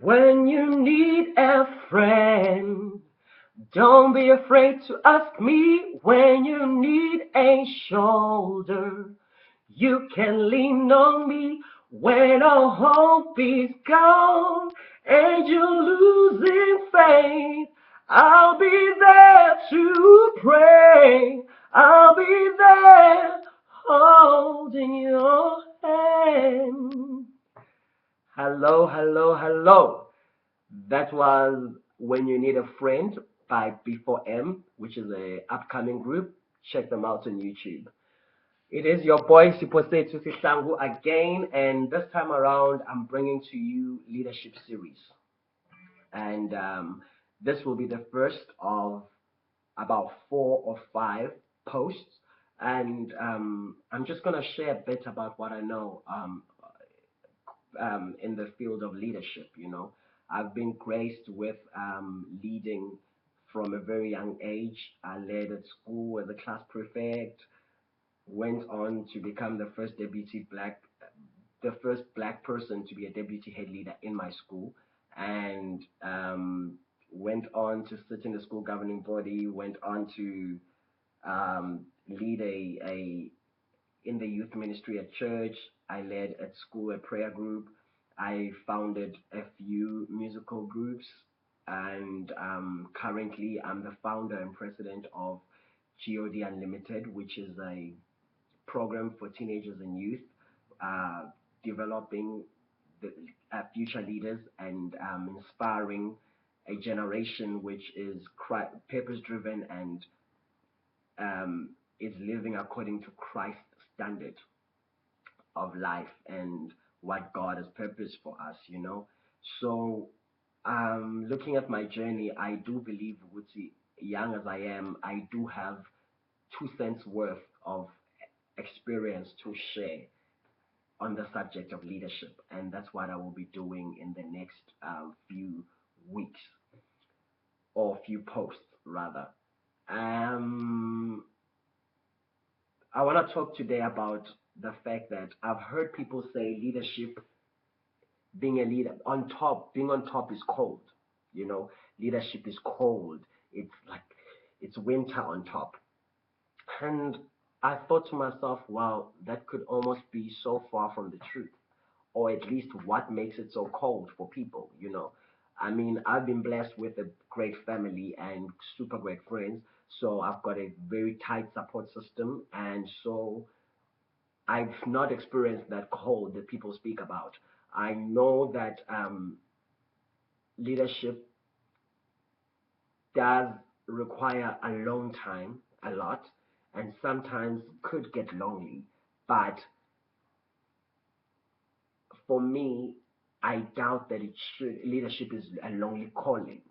When you need a friend, don't be afraid to ask me. When you need a shoulder, you can lean on me. When all hope is gone and you're losing faith, I'll be there to pray. I'll be there holding your hand. Hello, hello, hello. That was When You Need a Friend by B4M, which is a upcoming group. Check them out on YouTube. It is your boy Sipose Tusisangu again, and this time around I'm bringing to you Leadership Series. And this will be the first of about 4 or 5 posts. And I'm just going to share a bit about what I know in the field of leadership. I've been graced with leading from a very young age. I led at school as a class prefect, went on to become the first black person to be a deputy head leader in my school, and went on to sit in the school governing body, went on to lead in the youth ministry at church. I led at school a prayer group. I founded a few musical groups, and currently I'm the founder and president of GOD Unlimited, which is a program for teenagers and youth, uh, developing the future leaders and inspiring a generation which is purpose driven and um, is living according to Christ's standard of life and what God has purposed for us. So, looking at my journey, I do believe, Woodsy, young as I am, I do have 2 cents worth of experience to share on the subject of leadership, and that's what I will be doing in the next few weeks or few posts rather. Um, I want to talk today about the fact that I've heard people say leadership, being a leader being on top is cold. Leadership is cold. It's like it's winter on top. And I thought to myself, wow, that could almost be so far from the truth, or at least what makes it so cold for people. I mean, I've been blessed with a great family and super great friends, so I've got a very tight support system, and so I've not experienced that cold that people speak about. I know that leadership does require a long time, a lot, and sometimes could get lonely. But for me, I doubt that leadership is a lonely calling.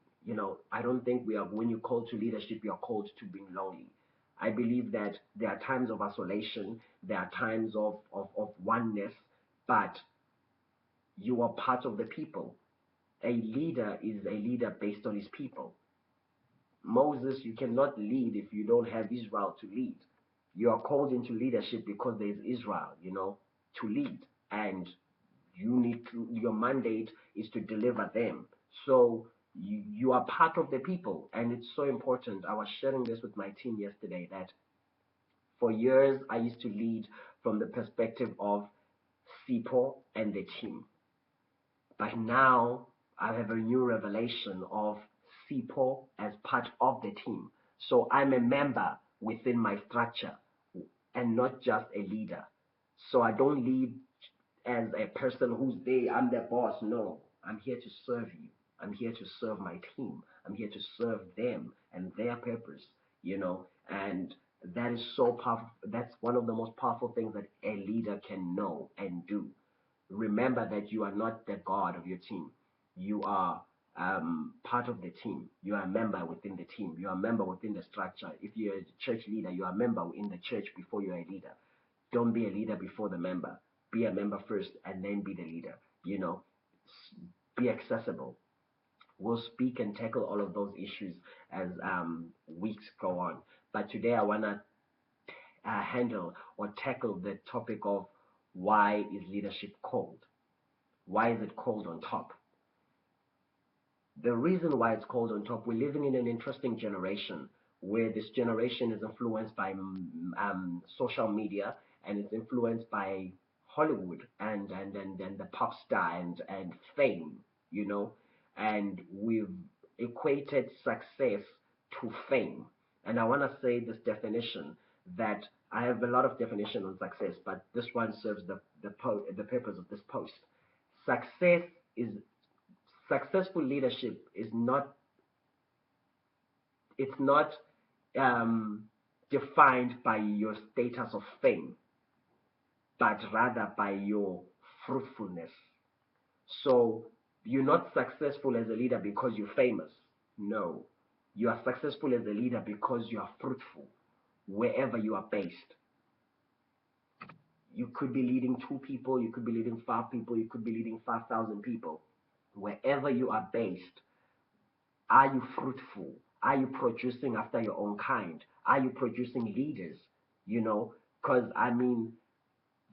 I don't think when you call to leadership, you're called to being lonely. I believe that there are times of isolation, there are times of oneness, but you are part of the people. A leader is a leader based on his people. Moses, you cannot lead if you don't have Israel to lead. You are called into leadership because there's Israel, to lead. And your mandate is to deliver them. So you are part of the people, and it's so important. I was sharing this with my team yesterday that for years I used to lead from the perspective of Sipo and the team. But now I have a new revelation of Sipo as part of the team. So I'm a member within my structure and not just a leader. So I don't lead as a person who's there, I'm the boss. No, I'm here to serve you. I'm here to serve my team. I'm here to serve them and their purpose. And that is so powerful. That's one of the most powerful things that a leader can know and do. Remember that you are not the god of your team. You are part of the team. You are a member within the team. You are a member within the structure. If you're a church leader, you are a member in the church before you're a leader. Don't be a leader before the member. Be a member first and then be the leader. Be accessible. We'll speak and tackle all of those issues as weeks go on. But today I want to handle or tackle the topic of why is leadership cold? Why is it cold on top? The reason why it's called On Top, we're living in an interesting generation where this generation is influenced by social media, and it's influenced by Hollywood and the pop star and fame, you know, and we've equated success to fame. And I want to say this definition that I have a lot of definition on success, but this one serves the purpose of this post. Success is Successful leadership is not, it's not um, defined by your status of fame, but rather by your fruitfulness. So you're not successful as a leader because you're famous. No, you are successful as a leader because you are fruitful wherever you are based. You could be leading 2 people, you could be leading 5 people, you could be leading 5,000 people. Wherever you are based, are you fruitful? Are you producing after your own kind? Are you producing leaders? You know, because I mean,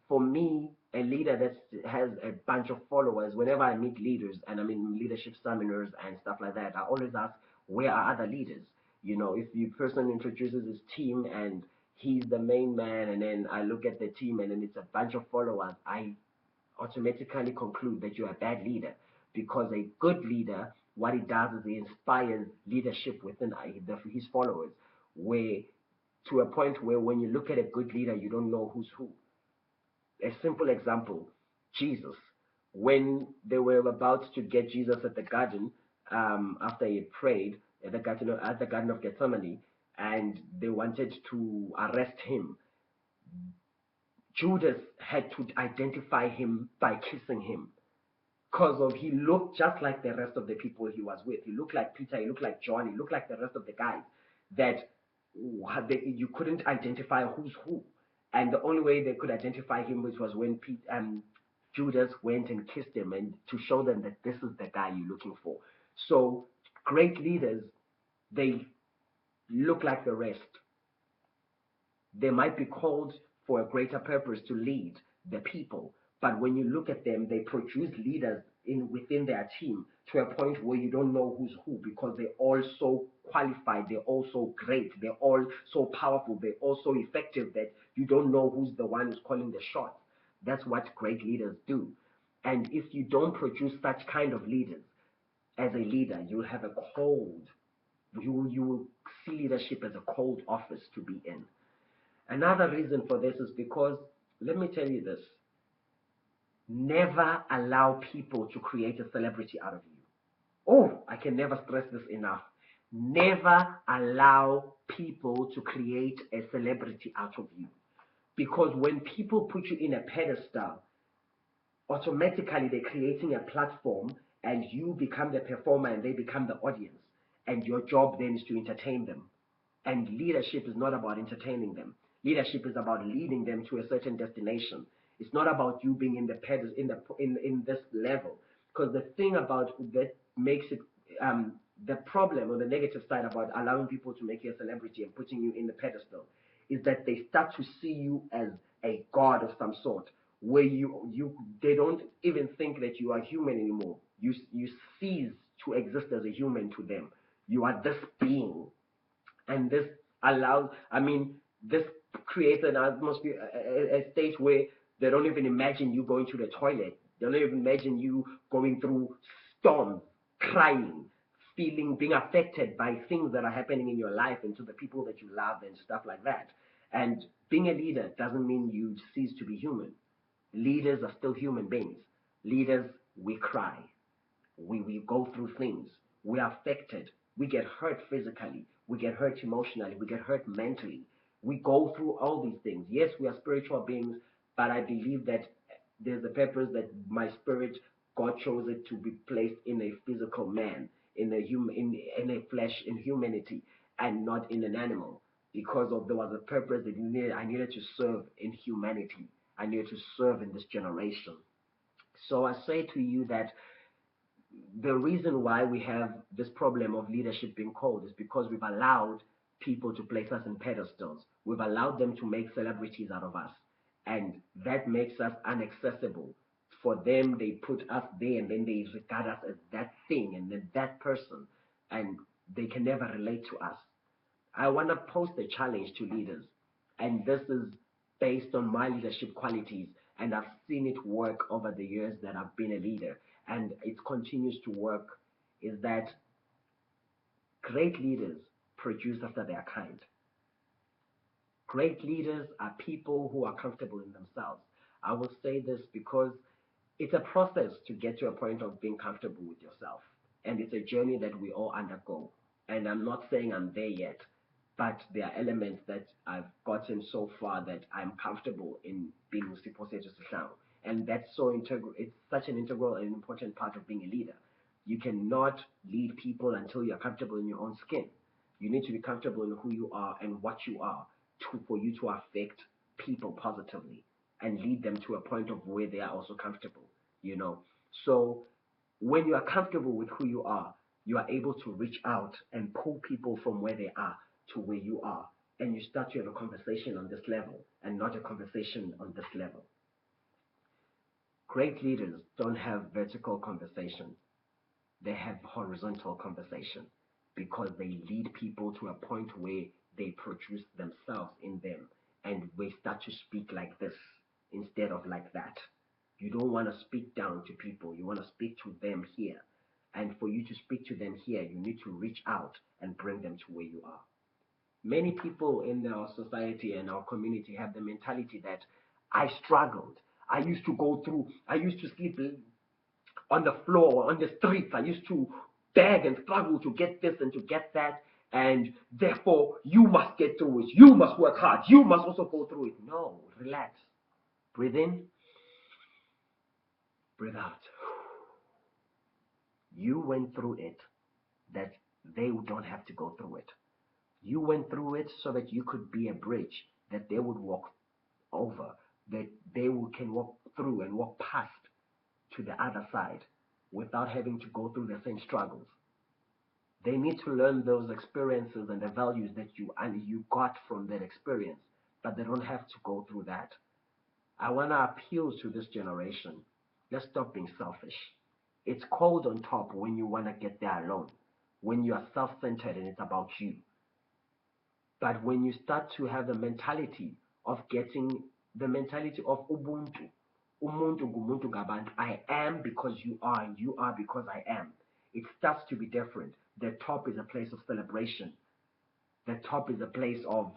for me, a leader that has a bunch of followers, whenever I meet leaders and I'm in leadership seminars and stuff like that, I always ask, where are other leaders? You know, if the person introduces his team and he's the main man, and then I look at the team and then it's a bunch of followers, I automatically conclude that you're a bad leader, because a good leader, what he does is he inspires leadership within his followers, where to a point where when you look at a good leader, you don't know who's who. A simple example, Jesus. When they were about to get Jesus at the garden, after he had prayed at the Garden of Gethsemane, and they wanted to arrest him, Judas had to identify him by kissing him, because of he looked just like the rest of the people he was with. He looked like Peter, he looked like John, he looked like the rest of the guys that you couldn't identify who's who. And the only way they could identify him was when Judas went and kissed him, and to show them that this is the guy you're looking for. So great leaders, they look like the rest. They might be called for a greater purpose to lead the people, but when you look at them, they produce leaders in within their team to a point where you don't know who's who, because they're all so qualified, they're all so great, they're all so powerful, they're all so effective that you don't know who's the one who's calling the shots. That's what great leaders do. And if you don't produce such kind of leaders, as a leader, you'll have a cold, you will see leadership as a cold office to be in. Another reason for this is because, let me tell you this, never allow people to create a celebrity out of you. Oh, I can never stress this enough. Never allow people to create a celebrity out of you. Because when people put you in a pedestal, automatically they're creating a platform, and you become the performer and they become the audience. And your job then is to entertain them. And leadership is not about entertaining them. Leadership is about leading them to a certain destination. It's not about you being in the in this level. Because the thing about that makes it the problem or the negative side about allowing people to make you a celebrity and putting you in the pedestal is that they start to see you as a god of some sort, where you they don't even think that you are human anymore. You cease to exist as a human to them. You are this being, and this allows, I mean, this creates an atmosphere, a state where they don't even imagine you going to the toilet. They don't even imagine you going through storms, crying, feeling, being affected by things that are happening in your life and to the people that you love and stuff like that. And being a leader doesn't mean you cease to be human. Leaders are still human beings. Leaders, we cry, we go through things, we are affected, we get hurt physically, we get hurt emotionally, we get hurt mentally, we go through all these things. Yes, we are spiritual beings, but I believe that there's a purpose that my spirit, God chose it to be placed in a physical man, in a human, in a flesh, in humanity, and not in an animal, because of there was a purpose that I needed to serve in humanity. I needed to serve in this generation. So I say to you that the reason why we have this problem of leadership being cold is because we've allowed people to place us in pedestals. We've allowed them to make celebrities out of us. And that makes us inaccessible For them, they put us there and then they regard us as that thing and then that person, and they can never relate to us. I want to pose the challenge to leaders, and this is based on my leadership qualities, and I've seen it work over the years that I've been a leader, and it continues to work, is that great leaders produce after their kind. Great leaders are people who are comfortable in themselves. I will say this because it's a process to get to a point of being comfortable with yourself. And it's a journey that we all undergo. And I'm not saying I'm there yet, but there are elements that I've gotten so far that I'm comfortable in being Siphose Sihlang. And that's so integral. It's such an integral and important part of being a leader. You cannot lead people until you're comfortable in your own skin. You need to be comfortable in who you are and what you are for you to affect people positively and lead them to a point of where they are also comfortable, you know. So when you are comfortable with who you are able to reach out and pull people from where they are to where you are. And you start to have a conversation on this level and not a conversation on this level. Great leaders don't have vertical conversation. They have horizontal conversation because they lead people to a point where they produce themselves in them and we start to speak like this instead of like that. You don't want to speak down to people, you want to speak to them here. And for you to speak to them here, you need to reach out and bring them to where you are. Many people in our society and our community have the mentality that I struggled. I used to sleep on the floor, on the streets. I used to beg and struggle to get this and to get that. And therefore, you must get through it. You must work hard. You must also go through it. No, relax. Breathe in, breathe out. You went through it that they don't have to go through it. You went through it so that you could be a bridge that they would walk over, that can walk through and walk past to the other side without having to go through the same struggles. They need to learn those experiences and the values that you got from that experience, but they don't have to go through that. I want to appeal to this generation. Let's stop being selfish. It's cold on top when you want to get there alone, when you are self-centered and it's about you. But when you start to have the mentality of getting the mentality of Ubuntu, Umuntu ngumuntu ngabantu, I am because you are, and you are because I am. It starts to be different. The top is a place of celebration. The top is a place of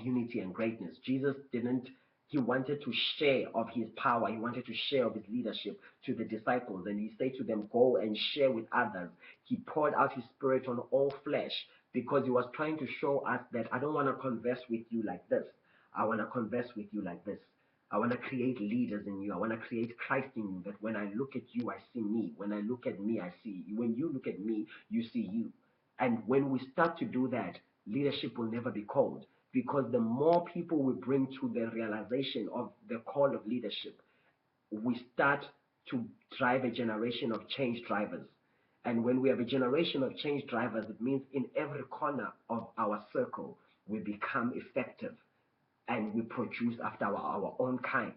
unity and greatness. Jesus didn't, he wanted to share of his power. He wanted to share of his leadership to the disciples. And he said to them, go and share with others. He poured out his spirit on all flesh because he was trying to show us that I don't want to converse with you like this. I want to converse with you like this. I want to create leaders in you. I want to create Christ in you, that when I look at you, I see me. When I look at me, I see you. When you look at me, you see you. And when we start to do that, leadership will never be cold, because the more people we bring to the realization of the call of leadership, we start to drive a generation of change drivers. And when we have a generation of change drivers, it means in every corner of our circle, we become effective and we produce after our own kind.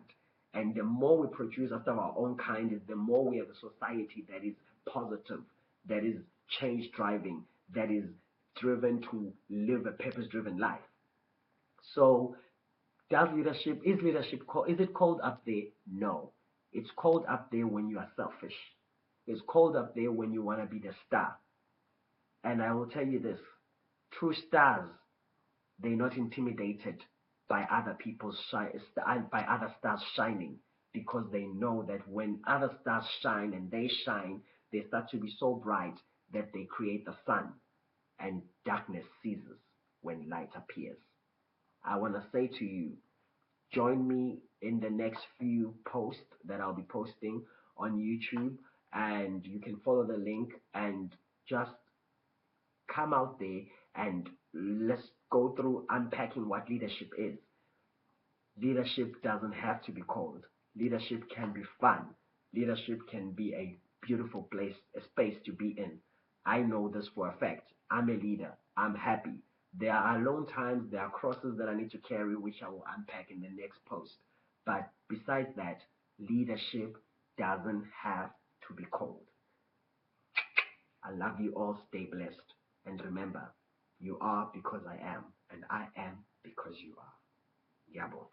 And the more we produce after our own kind, is the more we have a society that is positive, that is change driving, that is driven to live a purpose driven life. So, is leadership called, is it called up there? No. It's called up there when you are selfish. It's called up there when you want to be the star. And I will tell you this, true stars, they're not intimidated by other people's by other stars shining, because they know that when other stars shine and they shine, they start to be so bright that they create the sun, and darkness ceases when light appears. I want to say to you, join me in the next few posts that I'll be posting on YouTube, and you can follow the link and just come out there and let's go through unpacking what leadership is. Leadership doesn't have to be cold. Leadership can be fun. Leadership can be a beautiful place, a space to be in. I know this for a fact. I'm a leader. I'm happy. There are alone times, there are crosses that I need to carry, which I will unpack in the next post. But besides that, leadership doesn't have to be cold. I love you all. Stay blessed. And remember, you are because I am, and I am because you are. Yabon.